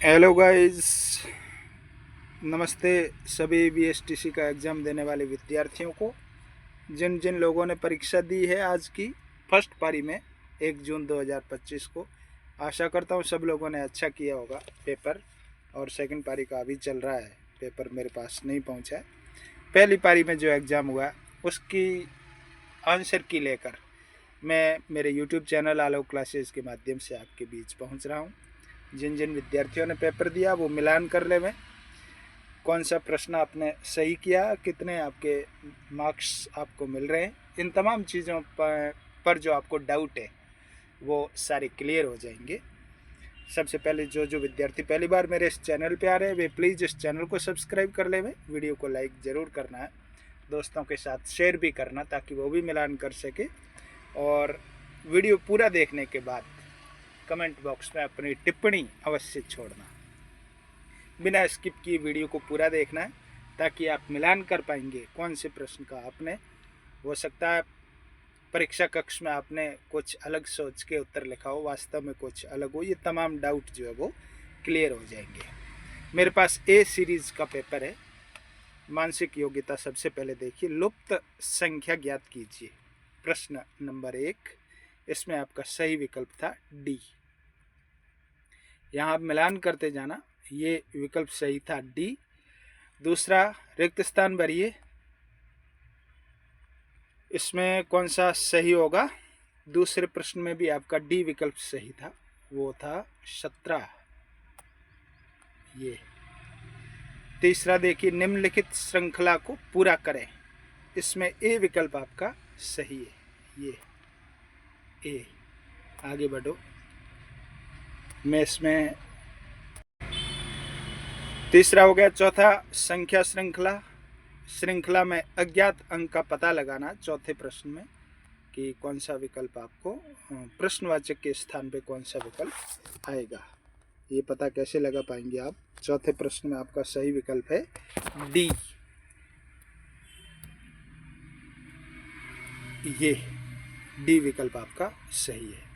Hello guys, नमस्ते सभी BSTC का एग्ज़ाम देने वाले विद्यार्थियों को। जिन जिन लोगों ने परीक्षा दी है आज की फर्स्ट पारी में 1 जून 2025 को, आशा करता हूँ सब लोगों ने अच्छा किया होगा पेपर। और सेकंड पारी का अभी चल रहा है, पेपर मेरे पास नहीं पहुँचा है। पहली पारी में जो एग्ज़ाम हुआ उसकी आंसर की लेकर मैं मेरे यूट्यूब चैनल आलोक क्लासेस के माध्यम से आपके बीच पहुँच रहा हूँ। जिन जिन विद्यार्थियों ने पेपर दिया वो मिलान कर ले में कौन सा प्रश्न आपने सही किया, कितने आपके मार्क्स आपको मिल रहे हैं, इन तमाम चीज़ों पर जो आपको डाउट है वो सारे क्लियर हो जाएंगे। सबसे पहले जो विद्यार्थी पहली बार मेरे इस चैनल पे आ रहे हैं वे प्लीज़ इस चैनल को सब्सक्राइब कर ले में, वीडियो को लाइक ज़रूर करना है, दोस्तों के साथ शेयर भी करना ताकि वो भी मिलान कर सके। और वीडियो पूरा देखने के बाद कमेंट बॉक्स में अपनी टिप्पणी अवश्य छोड़ना। बिना स्किप किए वीडियो को पूरा देखना है ताकि आप मिलान कर पाएंगे कौन से प्रश्न का आपने, हो सकता है परीक्षा कक्ष में आपने कुछ अलग सोच के उत्तर लिखा हो, वास्तव में कुछ अलग हो। ये तमाम डाउट जो है वो क्लियर हो जाएंगे। मेरे पास ए सीरीज़ का पेपर है। मानसिक योग्यता सबसे पहले देखिए, लुप्त संख्या ज्ञात कीजिए। प्रश्न नंबर 1, इसमें आपका सही विकल्प था डी। यहाँ आप मिलान करते जाना, ये विकल्प सही था डी। दूसरा, रिक्त स्थान भरिए, इसमें कौन सा सही होगा? दूसरे प्रश्न में भी आपका डी विकल्प सही था, वो था 17। ये तीसरा देखिए, निम्नलिखित श्रृंखला को पूरा करें, इसमें ए विकल्प आपका सही है। ये ए, आगे बढ़ो। मैं इसमें तीसरा हो गया। चौथा, संख्या श्रृंखला, श्रृंखला में अज्ञात अंक का पता लगाना। चौथे प्रश्न में कि कौन सा विकल्प आपको प्रश्नवाचक के स्थान पे कौन सा विकल्प आएगा, ये पता कैसे लगा पाएंगे आप? चौथे प्रश्न में आपका सही विकल्प है डी। ये डी विकल्प आपका सही है।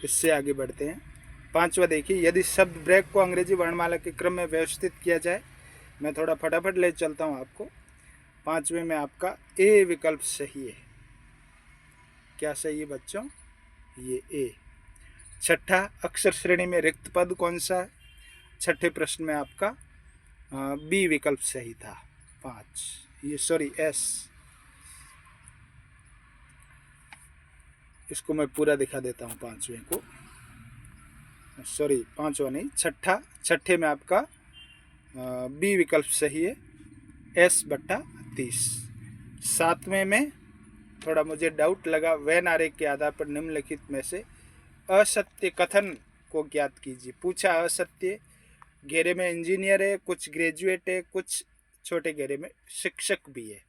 इससे आगे बढ़ते हैं। पांचवा देखिए, यदि शब्द ब्रेक को अंग्रेजी वर्णमाला के क्रम में व्यवस्थित किया जाए। मैं थोड़ा फटाफट ले चलता हूं आपको। पांचवें में आपका ए विकल्प सही है। क्या सही है बच्चों? ये ए। छठा, अक्षर श्रेणी में रिक्त पद कौन सा है? छठे प्रश्न में आपका बी विकल्प सही था। 5, ये सॉरी एस, इसको मैं पूरा दिखा देता हूँ पांचवें को। सॉरी, पांचवा नहीं, छठा, छठे में आपका बी विकल्प सही है, S/30। सातवें में थोड़ा मुझे डाउट लगा, वैन आरेख के आधार पर निम्नलिखित में से असत्य कथन को ज्ञात कीजिए। पूछा असत्य, घेरे में इंजीनियर है, कुछ ग्रेजुएट है, कुछ छोटे घेरे में शिक्षक भी है।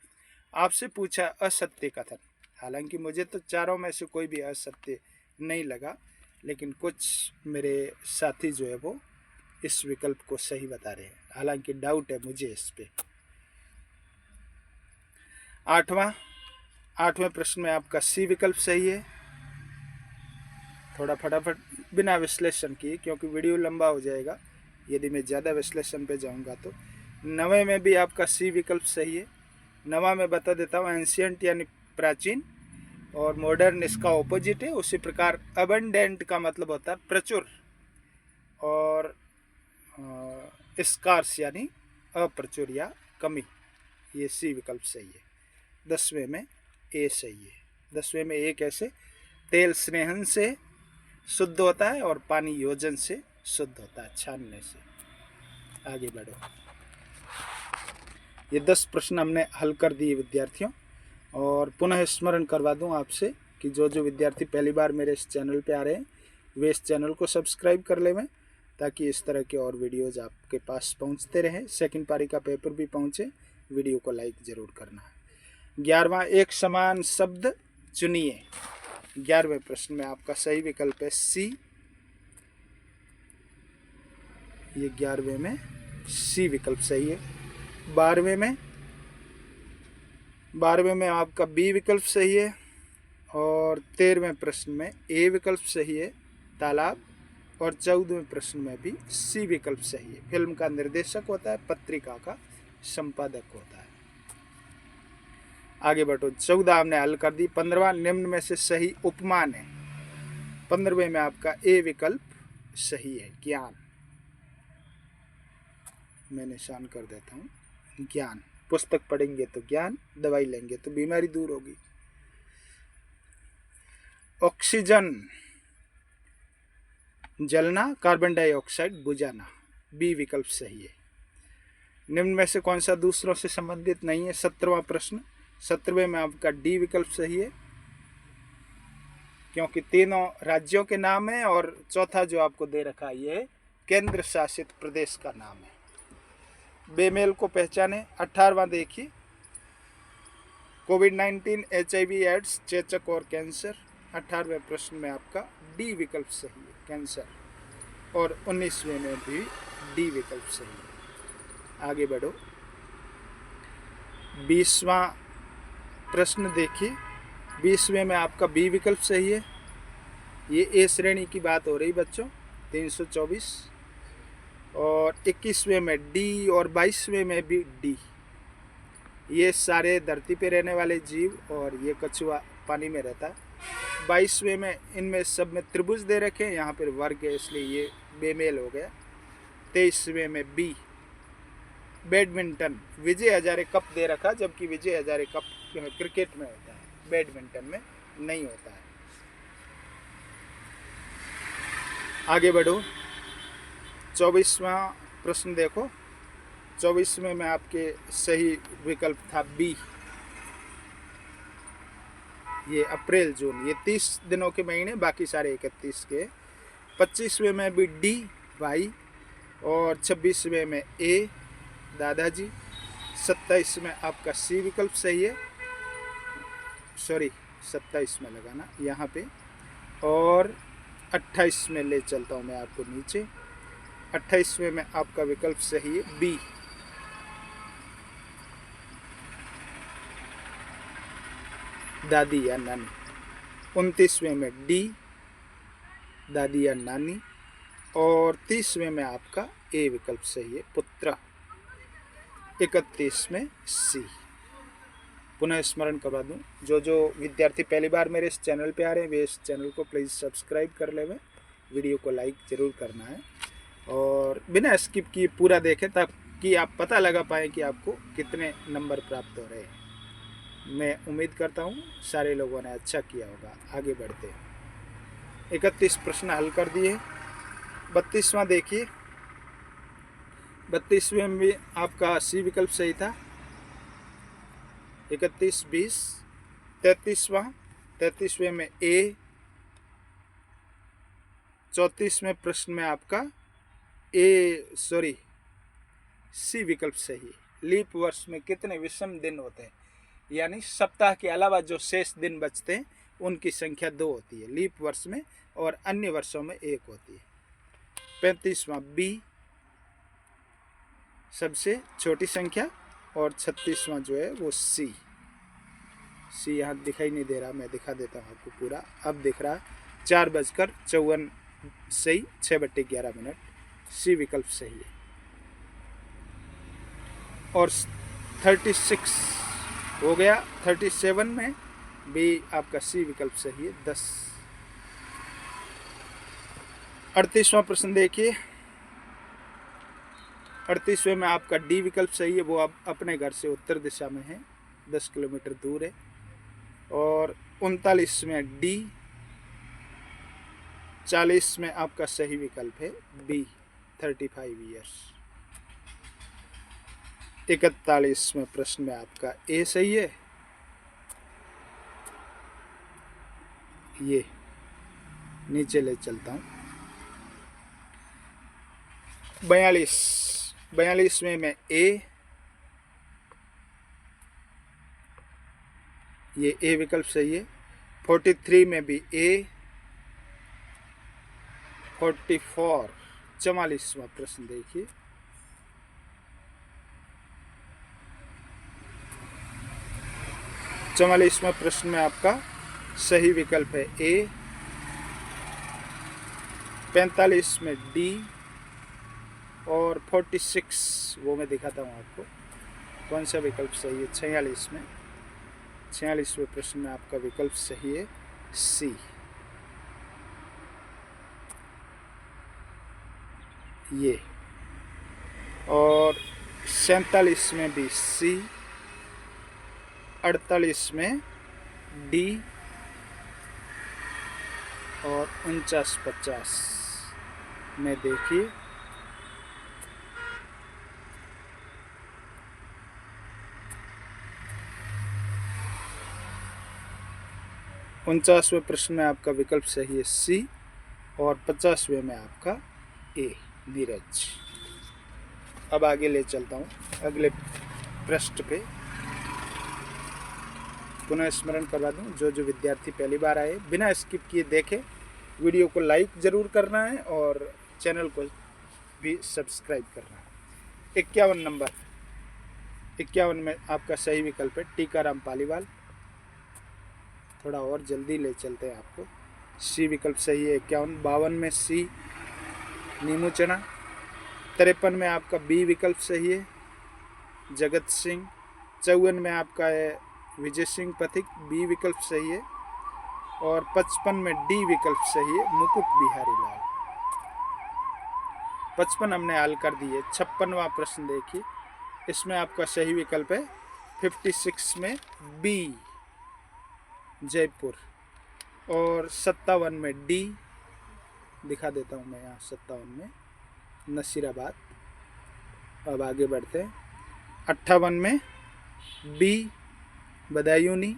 आपसे पूछा असत्य कथन, हालांकि मुझे तो चारों में से कोई भी असत्य नहीं लगा, लेकिन कुछ मेरे साथी जो है वो इस विकल्प को सही बता रहे हैं, हालांकि डाउट है मुझे इस पे। आठवें प्रश्न में आपका सी विकल्प सही है। थोड़ा फटाफट बिना विश्लेषण किए, क्योंकि वीडियो लंबा हो जाएगा यदि मैं ज़्यादा विश्लेषण पे जाऊंगा तो। नवे में भी आपका सी विकल्प सही है। नवा में बता देता हूँ, एंशियंट यानी प्राचीन, और मॉडर्न इसका ऑपोजिट है। उसी प्रकार अबंडेंट का मतलब होता है प्रचुर, और स्कार्स यानी अप्रचुर या कमी। ये सी विकल्प सही है। 10वें में ए सही है। 10वें में ए कैसे? तेल स्नेहन से शुद्ध होता है और पानी योजन से शुद्ध होता है, छानने से। आगे बढ़ो। ये 10 प्रश्न हमने हल कर दिए विद्यार्थियों। और पुनः स्मरण करवा दूं आपसे कि जो विद्यार्थी पहली बार मेरे इस चैनल पे आ रहे हैं वे इस चैनल को सब्सक्राइब कर लें, ताकि इस तरह के और वीडियोज़ आपके पास पहुंचते रहें। सेकंड पारी का पेपर भी पहुंचे। वीडियो को लाइक ज़रूर करना है। 11वां, एक समान शब्द चुनिए। 11वें प्रश्न में आपका सही विकल्प है सी। ये 11वें में सी विकल्प सही है। 12वें में आपका बी विकल्प सही है। और 13वें प्रश्न में ए विकल्प सही है, तालाब और 14वें प्रश्न में भी सी विकल्प सही है। फिल्म का निर्देशक होता है, पत्रिका का संपादक होता है। आगे बढ़ो। 14 हमने हल कर दी। 15वां निम्न में से सही उपमान है। 15वें में आपका ए विकल्प सही है, ज्ञान। मैं निशान कर देता हूं, ज्ञान। पुस्तक पढ़ेंगे तो ज्ञान, दवाई लेंगे तो बीमारी दूर होगी। ऑक्सीजन जलना, कार्बन डाइऑक्साइड बुझाना, बी विकल्प सही है। निम्न में से कौन सा दूसरों से संबंधित नहीं है? 17वां प्रश्न। 17वें में आपका डी विकल्प सही है, क्योंकि तीनों राज्यों के नाम है और चौथा जो आपको दे रखा है ये केंद्र शासित प्रदेश का नाम है। बेमेल को पहचाने। 18वां देखिए, कोविड-19, HIV एड्स, चेचक और कैंसर। 18वें प्रश्न में आपका डी विकल्प सही है, कैंसर। और 19वें में भी डी विकल्प सही है। आगे बढ़ो। 20वां प्रश्न देखिए। 20वें में आपका बी विकल्प सही है। ये ए श्रेणी की बात हो रही बच्चों, 324। और 21वें में डी और 22वें में भी डी। ये सारे धरती पे रहने वाले जीव और ये कछुआ पानी में रहता है। 22वें में इनमें सब में त्रिभुज दे रखे हैं, यहाँ पर वर्ग है इसलिए ये बेमेल हो गया। 23वें में B, badminton. Vijay Hazare cup दे रखा, जबकि विजय हजारे कप क्रिकेट में होता है, बैडमिंटन में नहीं होता है। आगे बढ़ो। 24वां प्रश्न देखो। 24वें में आपके सही विकल्प था बी, ये अप्रैल जून, ये 30 दिनों के महीने, बाकी सारे 31 के। 25वें में भी डी, भाई। और 26वें में ए, दादाजी। 27 में आपका सी विकल्प सही है, सॉरी 27 में लगाना यहाँ पे। और 28 में ले चलता हूँ मैं आपको नीचे। 28वें में आपका विकल्प सही है बी, दादी या नानी। 29वें में डी, दादी या नानी। और 30वें में आपका ए विकल्प सही है, पुत्र। 31 में सी। पुनः स्मरण करवा दूं, जो विद्यार्थी पहली बार मेरे इस चैनल पे आ रहे हैं वे इस चैनल को प्लीज़ सब्सक्राइब कर लें, वीडियो को लाइक ज़रूर करना है और बिना स्किप किए पूरा देखें ताकि आप पता लगा पाएँ कि आपको कितने नंबर प्राप्त हो रहे हैं। मैं उम्मीद करता हूँ सारे लोगों ने अच्छा किया होगा। आगे बढ़ते हैं। 31 प्रश्न हल कर दिए। 32वां देखिए। 32वें में आपका सी विकल्प सही था। 31, 20। 33वें में ए। 34वें प्रश्न में आपका सी विकल्प सही है। लीप वर्ष में कितने विषम दिन होते हैं, यानी सप्ताह के अलावा जो शेष दिन बचते हैं उनकी संख्या 2 होती है लीप वर्ष में, और अन्य वर्षों में 1 होती है। 35वां बी, सबसे छोटी संख्या। और 36वां जो है वो सी यहाँ दिखाई नहीं दे रहा, मैं दिखा देता हूँ आपको पूरा। अब दिख रहा है 4:54 सही, 6/11 सी विकल्प सही है। और 36 हो गया। 37 में भी आपका सी विकल्प सही है, 10। 38वां प्रश्न देखिए। 38वें में आपका डी विकल्प सही है, वो अब अपने घर से उत्तर दिशा में है, 10 किलोमीटर दूर है। और 39 में डी। 40 में आपका सही विकल्प है बी, 35 ईयर्स। 41वें प्रश्न में आपका ए सही है, ये नीचे ले चलता हूँ। 42वें में ए, ये ए विकल्प सही है। 43 में भी ए। 44वां प्रश्न देखिए। 44वें प्रश्न में आपका सही विकल्प है ए। 45 में डी और 46 वो मैं दिखाता हूँ आपको कौन सा विकल्प सही है। 46 में 46वें प्रश्न में आपका विकल्प सही है सी। ये और 47 में भी सी, 48 में डी और 49-50 में देखिए उनचासवें प्रश्न में आपका विकल्प सही है सी और 50वें में आपका ए नीरज। अब आगे ले चलता हूँ अगले पृष्ठ पे। पुनः स्मरण करवा दूँ, जो विद्यार्थी पहली बार आए बिना स्किप किए देखें, वीडियो को लाइक ज़रूर करना है और चैनल को भी सब्सक्राइब करना है। 51 नंबर 51 में आपका सही विकल्प है टीकाराम पालीवाल। थोड़ा और जल्दी ले चलते हैं आपको। सी विकल्प सही है 51। 52 में सी नीमू चना। 53 में आपका बी विकल्प सही है जगत सिंह। 54 में आपका है विजय सिंह पथिक, बी विकल्प सही है। और 55 में डी विकल्प सही है मुकुट बिहारी लाल। 55 हमने हल कर दिए। 56वां प्रश्न देखिए, इसमें आपका सही विकल्प है 56 में बी जयपुर। और 57 में डी दिखा देता हूँ मैं यहाँ, 57 में नसीराबाद। अब आगे बढ़ते हैं। 58 में बी बदायूनी।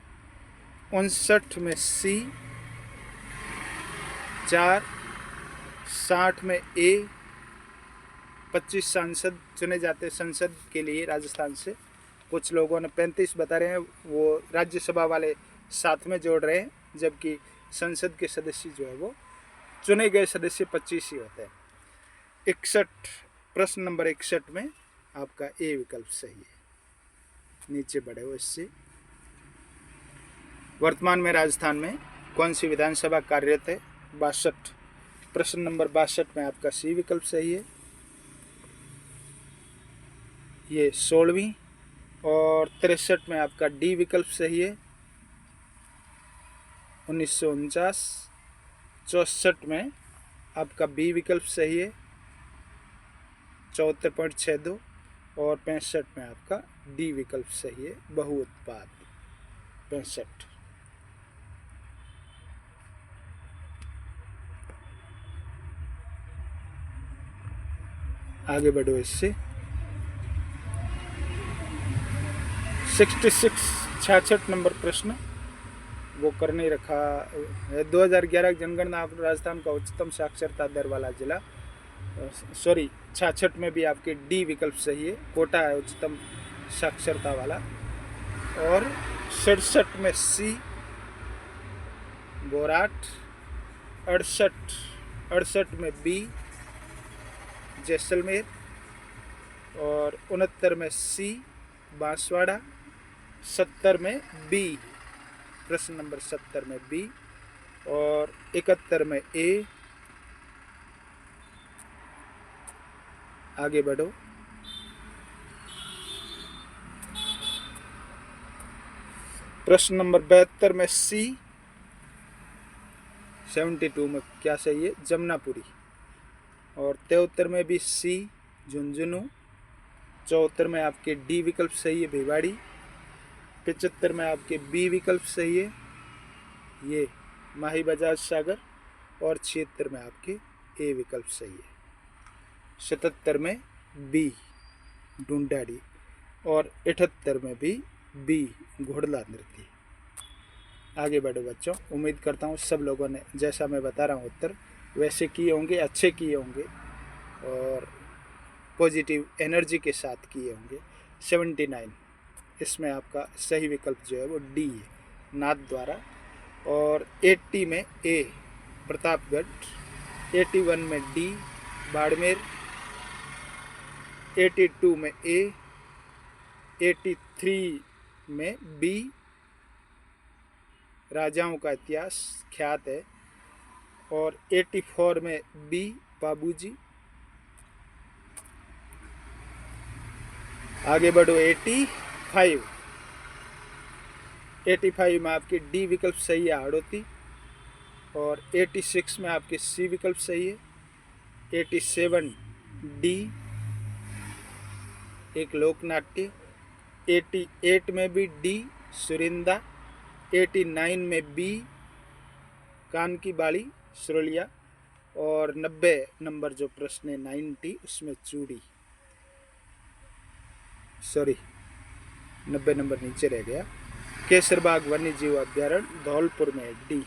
59 में सी 4। 60 में ए। 25 सांसद चुने जाते संसद के लिए राजस्थान से। कुछ लोगों ने 35 बता रहे हैं, वो राज्यसभा वाले साथ में जोड़ रहे हैं, जबकि संसद के सदस्य जो है वो चुने गए सदस्य 25 ही होते हैं। 61 प्रश्न नंबर 61 में आपका ए विकल्प सही है। नीचे बढ़े हो इससे। वर्तमान में राजस्थान में कौन सी विधानसभा कार्यरत है? 62। प्रश्न नंबर 62 में आपका सी विकल्प सही है। ये 16वीं। और 63 में आपका डी विकल्प सही है 1949। 64 में आपका बी विकल्प सही है 74.62। और 65 में आपका डी विकल्प सही है बहुउत्पाद 65। आगे बढ़ो इससे। 66 नंबर प्रश्न वो कर नहीं रखा है। 2011 जनगणना राजस्थान का उच्चतम साक्षरता दर वाला जिला। सॉरी, 66 में भी आपके डी विकल्प सही है, कोटा है उच्चतम साक्षरता वाला। और 67 में सी बोराट। 68 में बी जैसलमेर। और 69 में सी बांसवाड़ा। 70 में बी, प्रश्न नंबर 70 में बी। और 71 में ए। आगे बढ़ो। प्रश्न नंबर 72 में सी। 72 में क्या सही है? जमुनापुरी। और 73 में भी सी झुंझुनू। 74 में आपके डी विकल्प सही है भिवाड़ी। 75 में आपके बी विकल्प सही है ये माही बजाज सागर। और 76 में आपके ए विकल्प सही है। 77 में बी ढूंढाड़ी। और 78 में भी बी घोड़ला नृत्य। आगे बढ़ो बच्चों, उम्मीद करता हूँ सब लोगों ने जैसा मैं बता रहा हूँ उत्तर वैसे किए होंगे, अच्छे किए होंगे और पॉजिटिव एनर्जी के साथ किए होंगे। 79 इसमें आपका सही विकल्प जो है वो डी है, नाथ द्वारा। और 80 में ए प्रतापगढ़। 81 में डी बाड़मेर। 82 में ए। 83 में बी राजाओं का इतिहास ख्यात है। और 84 में बी बाबूजी। आगे बढ़ो 85 में आपकी डी विकल्प सही है, हाड़ौती। और 86 में आपकी सी विकल्प सही है। 87 डी एक लोकनाट्य। 88 में भी डी सुरिंदा। 89 में बी कान की बाड़ी सुरलिया। और 90 नंबर जो प्रश्न है 90 उसमें चूड़ी, सॉरी 90 नंबर नीचे रह गया। केसरबाग वन्य जीव अभ्यारण्य धौलपुर में डी।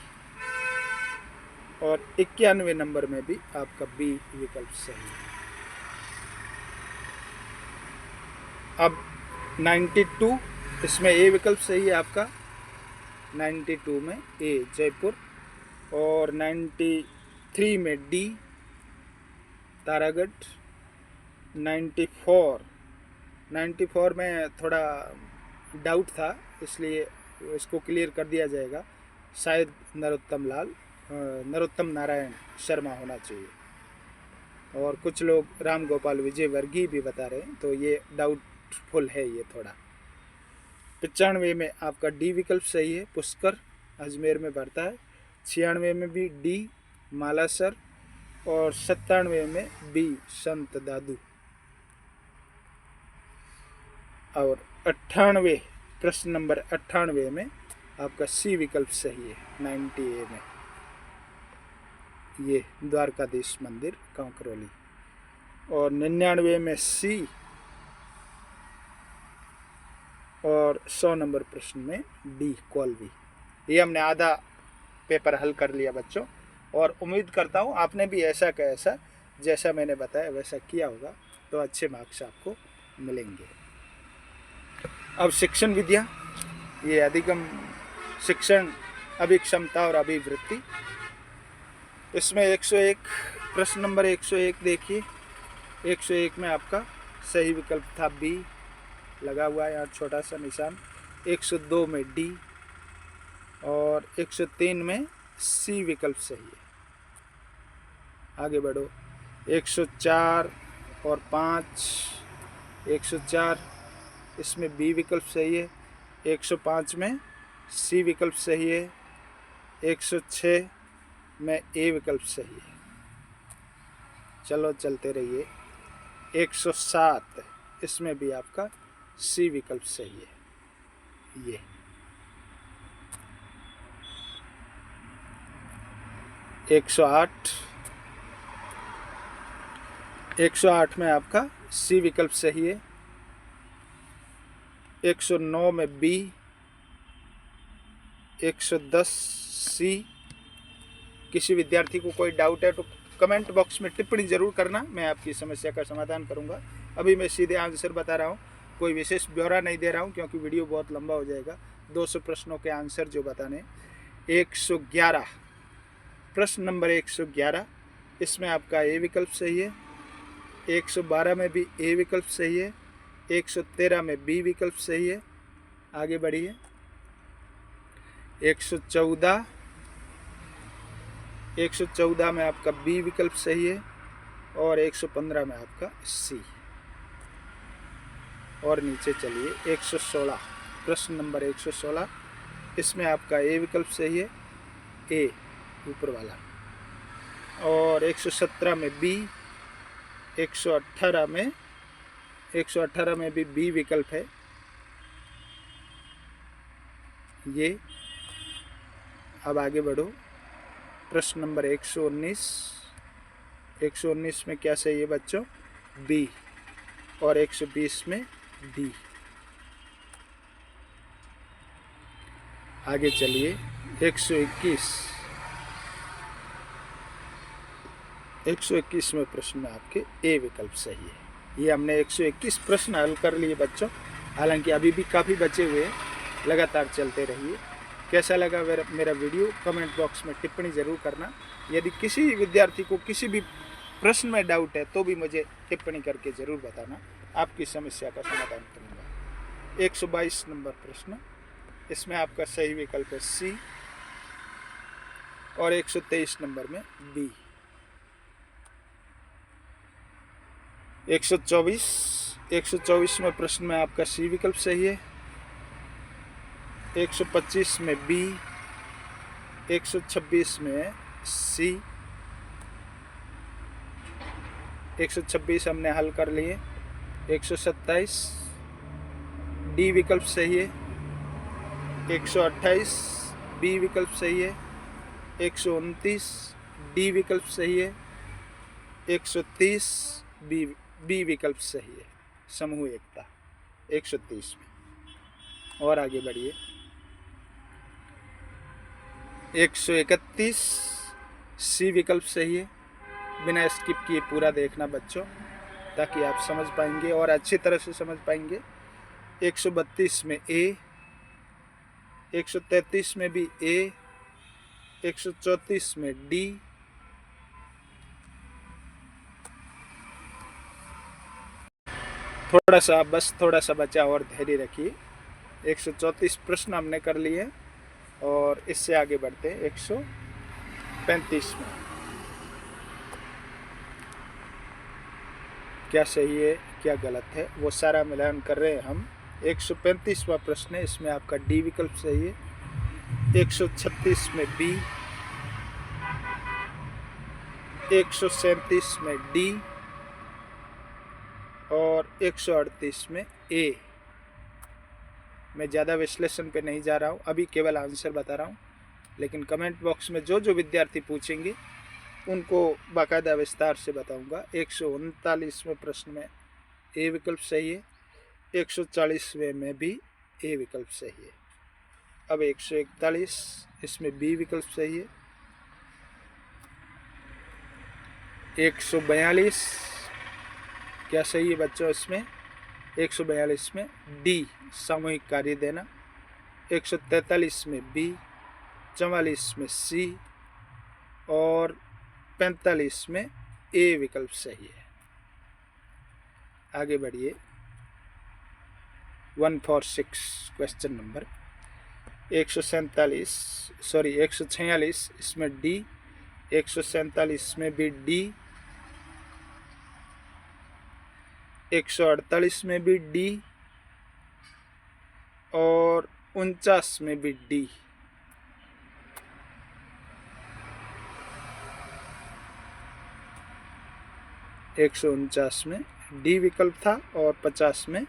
और 91 नंबर में भी आपका बी विकल्प सही है। अब 92 इसमें ए विकल्प सही है आपका। 92 में ए जयपुर। और 93 में डी तारागढ़। 94 में थोड़ा डाउट था, इसलिए इसको क्लियर कर दिया जाएगा। शायद नरोत्तम नारायण शर्मा होना चाहिए। और कुछ लोग राम गोपाल विजय वर्गीय भी बता रहे हैं, तो ये डाउटफुल है ये थोड़ा। 95 में आपका डी विकल्प सही है, पुष्कर अजमेर में बढ़ता है। 96 में भी डी मालासर। और 97 में बी संत दादू। और 98 प्रश्न नंबर 98 में आपका सी विकल्प सही है। 90A में ये द्वारकाधीश मंदिर कांकरोली। और 99 में सी। और 100 नंबर प्रश्न में डी कौलवी। ये हमने आधा पेपर हल कर लिया बच्चों, और उम्मीद करता हूँ आपने भी ऐसा का ऐसा जैसा मैंने बताया वैसा किया होगा, तो अच्छे मार्क्स आपको मिलेंगे। अब शिक्षण विद्या, ये अधिगम शिक्षण अभिक्षमता और अभिवृत्ति, इसमें 101 प्रश्न नंबर 101 देखिए। 101 में आपका सही विकल्प था बी, लगा हुआ है यहाँ छोटा सा निशान। 102 में डी। और 103 में सी विकल्प सही है। आगे बढ़ो 104 और 5। 104 इसमें बी विकल्प सही है। 105 में सी विकल्प सही है। 106 में ए विकल्प सही है। चलो चलते रहिए। 107 इसमें भी आपका सी विकल्प सही है। ये 108 में आपका सी विकल्प सही है। 109 में बी। 110 सी। किसी विद्यार्थी को कोई डाउट है तो कमेंट बॉक्स में टिप्पणी जरूर करना, मैं आपकी समस्या का समाधान करूंगा। अभी मैं सीधे आंसर बता रहा हूं, कोई विशेष ब्यौरा नहीं दे रहा हूं, क्योंकि वीडियो बहुत लंबा हो जाएगा। 200 प्रश्नों के आंसर जो बताने। 111 प्रश्न नंबर 111 इसमें आपका ए विकल्प सही है। 112 में भी ए विकल्प सही है। 113 में बी विकल्प सही है। आगे बढ़िए। 114 में आपका बी विकल्प सही है। और 115 में आपका सी। और नीचे चलिए 116 प्रश्न नंबर 116 इसमें आपका ए विकल्प सही है, ए ऊपर वाला। और 117 में बी। 118 में भी बी विकल्प है ये। अब आगे बढ़ो प्रश्न नंबर 119 में क्या सही है बच्चों, बी। और 120 में डी। आगे चलिए 121 में प्रश्न में आपके ए विकल्प सही है। ये हमने 121 प्रश्न हल कर लिए बच्चों, हालांकि अभी भी काफ़ी बचे हुए हैं, लगातार चलते रहिए। कैसा लगा मेरा वीडियो कमेंट बॉक्स में टिप्पणी ज़रूर करना। यदि किसी विद्यार्थी को किसी भी प्रश्न में डाउट है तो भी मुझे टिप्पणी करके ज़रूर बताना, आपकी समस्या का समाधान करूँगा। 122 नंबर प्रश्न इसमें आपका सही विकल्प है सी। और 123 नंबर में बी। 124 में प्रश्न में आपका सी विकल्प सही है। 125 में बी, 126 में सी। 126 हमने हल कर लिए। 127 डी विकल्प सही है। 128 बी विकल्प सही है। 129 डी विकल्प सही है। 130 बी विकल्प सही है। समूह एकता 130 में। और आगे बढ़िए। 131 सी विकल्प सही है। बिना स्किप किए पूरा देखना बच्चों, ताकि आप समझ पाएंगे और अच्छी तरह से समझ पाएंगे। 132 में ए, 133 में भी ए, 134 में डी, थोड़ा सा बचा और धैर्य रखिए। 134 प्रश्न हमने कर लिए और इससे आगे बढ़ते हैं 135 में। क्या सही है क्या गलत है वो सारा मिलान कर रहे हैं हम। 135वां प्रश्न है, इसमें आपका डी विकल्प सही है। 136 में बी, 137 में डी और 138 में ए। मैं ज़्यादा विश्लेषण पे नहीं जा रहा हूँ, अभी केवल आंसर बता रहा हूँ, लेकिन कमेंट बॉक्स में जो विद्यार्थी पूछेंगे उनको बाकायदा विस्तार से बताऊंगा। 139वें प्रश्न में ए विकल्प सही है। 140वें में भी ए विकल्प सही है। अब 141 इसमें बी विकल्प सही है। 142 क्या सही है बच्चों इसमें? 142 में डी सामूहिक कार्य देना। 143 में बी, 44 में सी और 45 में ए विकल्प सही है। आगे बढ़िए। 146 क्वेश्चन नंबर 146 इसमें डी, 147 में भी डी, 148 में भी डी और 49 में भी डी। एक 149 में डी विकल्प था और 50 में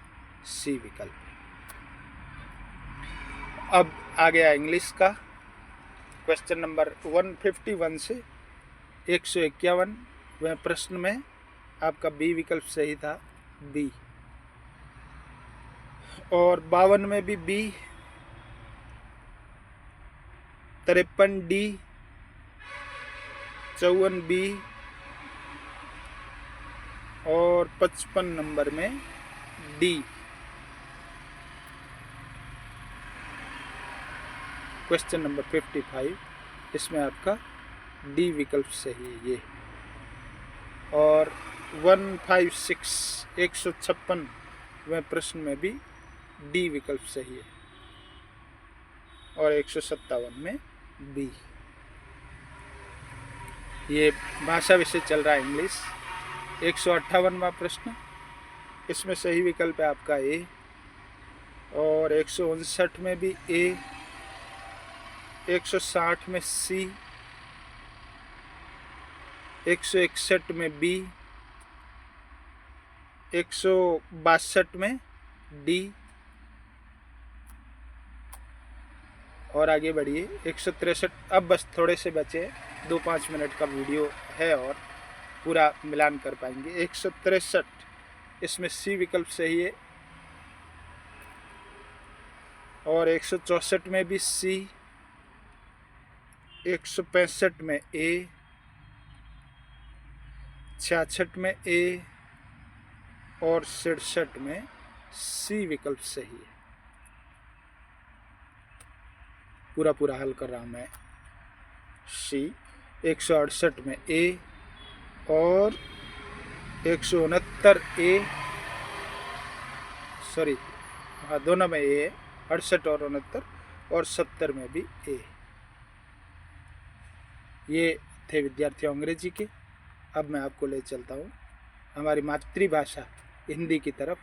सी विकल्प। अब आ गया इंग्लिश का क्वेश्चन नंबर 151 से 151वें प्रश्न में आपका बी विकल्प सही था, बी। और 52 में भी बी, 53 डी, 54 बी और 55 नंबर में डी। क्वेश्चन नंबर 55 इसमें आपका डी विकल्प सही है ये। और 156 156वें प्रश्न में भी डी विकल्प सही है और 157 में बी। ये भाषा विषय चल रहा है इंग्लिश। 158वां प्रश्न, इसमें सही विकल्प है आपका ए। और 159 में भी ए, 160 में सी, 161 में बी, 162 में डी। और आगे बढ़िए 163। अब बस थोड़े से बचे, 2-5 मिनट का वीडियो है और पूरा मिलान कर पाएंगे। 163 इसमें सी विकल्प सही है और 164 में भी सी, 165 में ए, 66 में ए और 67 में सी विकल्प सही है। पूरा हल कर रहा हूँ मैं। सी 168 में ए और 169 ए, सॉरी हाँ दोनों में ए है, 68 और 69 और 70 में भी ए। ये थे विद्यार्थियों अंग्रेजी के। अब मैं आपको ले चलता हूँ हमारी मातृभाषा हिंदी की तरफ।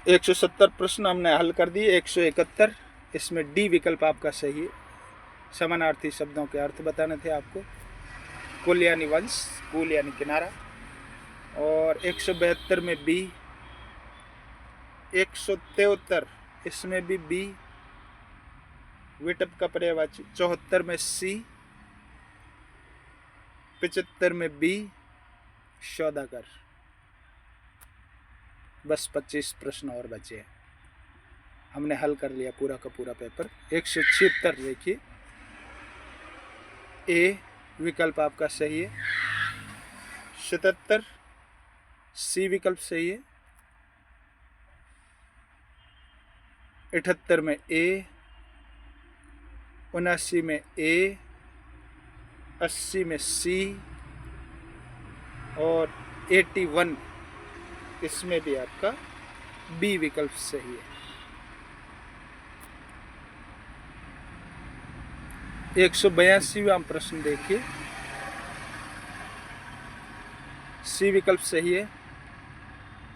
170 प्रश्न हमने हल कर दिए। 171 इसमें डी विकल्प आपका सही है। समानार्थी शब्दों के अर्थ बताने थे आपको। कुल यानी वंश, कुल यानी किनारा। और 172 में बी। 173 इसमें भी बी विटप का पर्यायवाची। 74 में सी। 75 में बी सौदागर। बस 25 प्रश्न और बचे हैं, हमने हल कर लिया पूरा का पूरा पेपर। 176 देखिए, ए विकल्प आपका सही है। 77 सी विकल्प सही है। 78 में ए। 79 में ए। 80 में सी। और 81 इसमें भी आपका बी विकल्प सही है। 182वां प्रश्न देखिए, सी विकल्प सही है।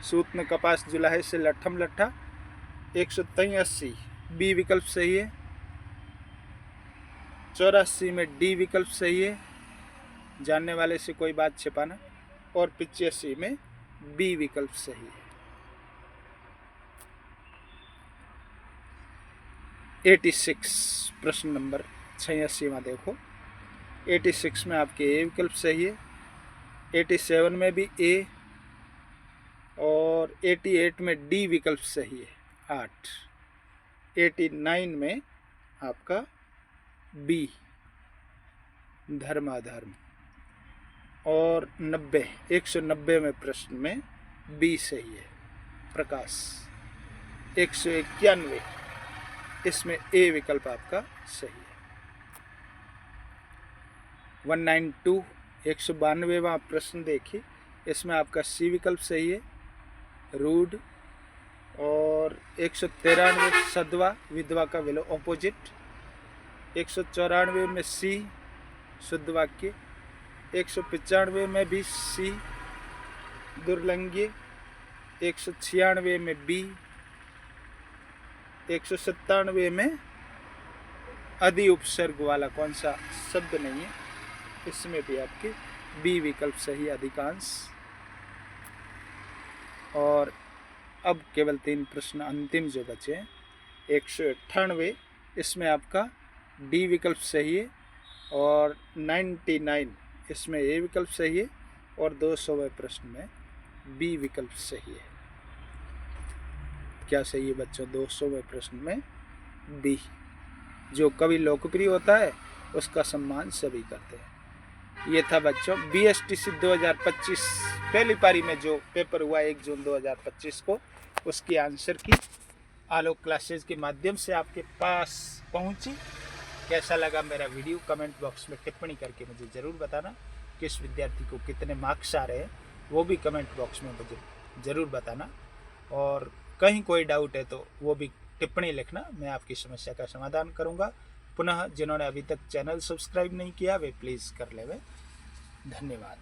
सूत में कपास जुलाहे से लट्ठम लट्ठा। 183 बी विकल्प सही है। 84 में डी विकल्प सही है, जानने वाले से कोई बात छिपाना। और 85 में बी विकल्प सही है। 86 प्रश्न नंबर 86वां देखो। 86 में आपके ए विकल्प सही है। 87 में भी ए। और 88 में डी विकल्प सही है 8। 89 में आपका बी धर्माधर्म। और 190 में प्रश्न में बी सही है प्रकाश। 191 इसमें ए विकल्प आपका सही है। 192 192वां प्रश्न देखिए, इसमें आपका सी विकल्प सही है रूड। और 193 सद्वा विधवा का विलो ऑपोजिट। 194 में सी शुद्ध वाक्य। 195 में भी सी दुर्लंघ्य। 196 में बी। 197 में अधि उपसर्ग वाला कौन सा शब्द नहीं है, इसमें भी आपके बी विकल्प सही अधिकांश। और अब केवल 3 प्रश्न अंतिम जो बचे हैं। 198 इसमें आपका डी विकल्प सही है। और 99 इसमें ए विकल्प सही है। और 200वें प्रश्न में बी विकल्प सही है। क्या सही है बच्चों? 200वें प्रश्न में बी। जो कवि लोकप्रिय होता है उसका सम्मान सभी करते हैं। ये था बच्चों BSTC 2025 पहली पारी में जो पेपर हुआ 1 जून 2025 को, उसकी आंसर की आलोक क्लासेज के माध्यम से आपके पास पहुंची। कैसा लगा मेरा वीडियो कमेंट बॉक्स में टिप्पणी करके मुझे ज़रूर बताना। किस विद्यार्थी को कितने मार्क्स आ रहे हैं वो भी कमेंट बॉक्स में मुझे ज़रूर बताना। और कहीं कोई डाउट है तो वो भी टिप्पणी लिखना, मैं आपकी समस्या का समाधान करूंगा। पुनः जिन्होंने अभी तक चैनल सब्सक्राइब नहीं किया वे प्लीज़ कर लें। धन्यवाद।